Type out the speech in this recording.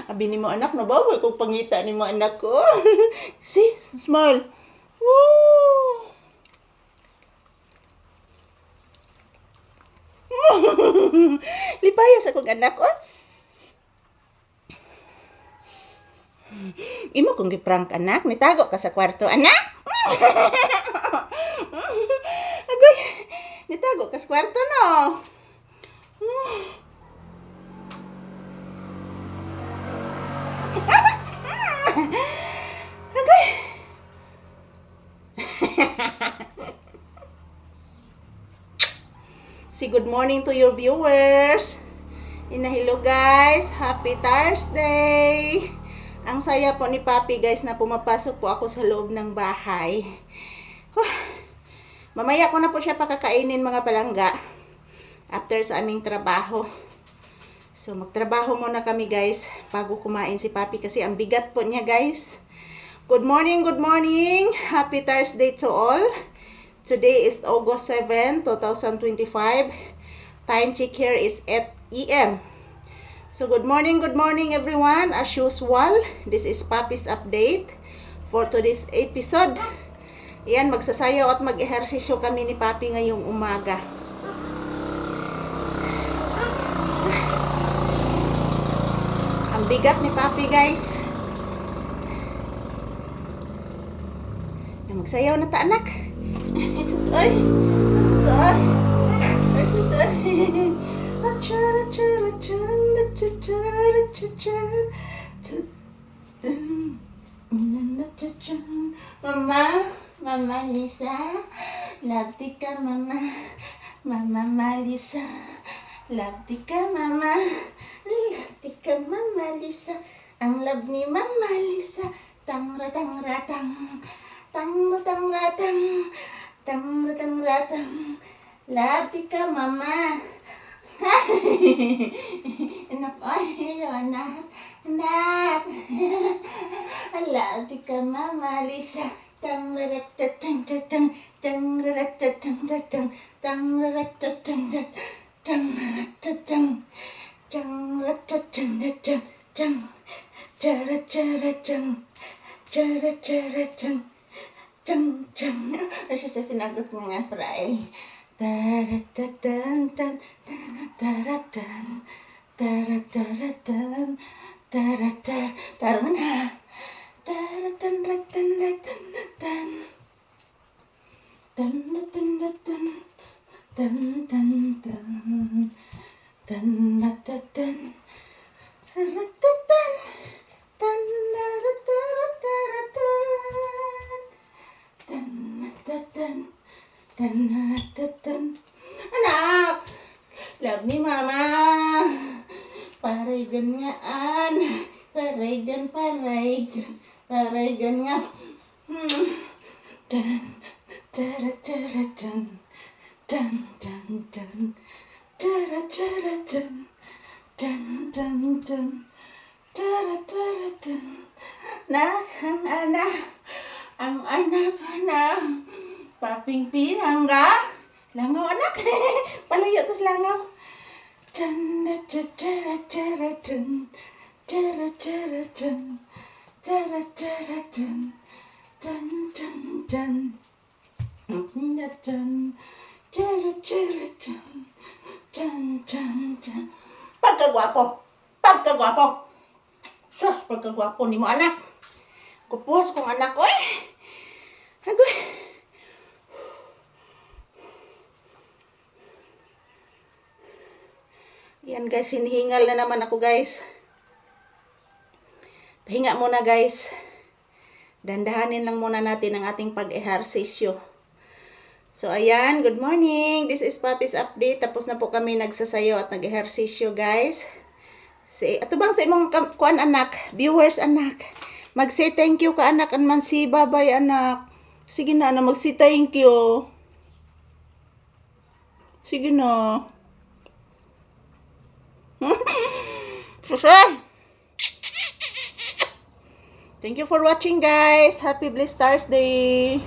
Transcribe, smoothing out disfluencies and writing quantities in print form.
Abi ni mo anak, nababoy kung pangita ni mo anak ko. See, smile. Woo! Lipayas akong anak, oh. Imo kung giprank anak, nitago ka sa kwarto, anak. Agoy, nitago ka sa kwarto, no. Agoy. Say good morning to your viewers. Hello guys, happy Thursday. Ang saya po ni Papi guys na pumapasok po ako sa loob ng bahay. Mamaya ko na po siya pakakainin mga palangga after sa aming trabaho. So magtrabaho muna kami guys bago kumain si Papi kasi ang bigat po niya guys. Good morning, good morning. Happy Thursday to all. Today is August 7, 2025. Time check here is 8 AM. So good morning everyone. As usual, this is Papi's update for today's episode. Yan, magsasayaw at mag-ehersisyo kami ni Papi ngayong umaga. Ang bigat ni Papi guys. Yan, magsayaw na ta anak. Jesus ay. Jesus ay. Jesus ay. Mama Lisa, love ka mama, Mama Lisa, love ka mama, love ka mama Lisa, ang love ni Mama Lisa, tang ratang ratang, tang ratang ratang, tang ratang ratang, love ka mama. Anak, ay, anak, anak. Love ka Mama Lisa. Tang rarak tang tang tang rarak tang tang tang rarak tang tang tang tang rarak tang tang tang cara cara tang cara cara tang tang tang. Saya pinagot nga fry. Taratan tan taratan taratan taratan tarana taratan ratan ratan tan tan tan tan tan tan tan tan ratan ratan tan ratan tan. Anak, love ni mama. Paraygan ngaan, paraygan nga. Dan cara cara dan dan dan dan cara cara dan dan dan dan cara cara dan. Nah, ang anak. Paping pinangga. Langaw anak. Palayo tas langaw. Cara cara cara dan cara cara dan cara cara dan dan dan dan dan cara cara dan dan dan dan. Pagkagwapo. Sus, pagkagwapo ni mo anak. Kupuas kong anak ko eh. Agoy. Yan guys, hinihingal na naman ako guys. Pahinga muna guys. Dandahanin lang muna natin ang ating pag-ehersisyo. So ayan, good morning. This is Papi's update. Tapos na po kami nagsasayo at nag-ehersisyo guys. Ato bang sa imong kuan anak, viewers anak. Mag-say thank you ka anak, man si babay anak. Sige na mag-say thank you. Sige na. Thank you for watching guys. Happy blessed Thursday.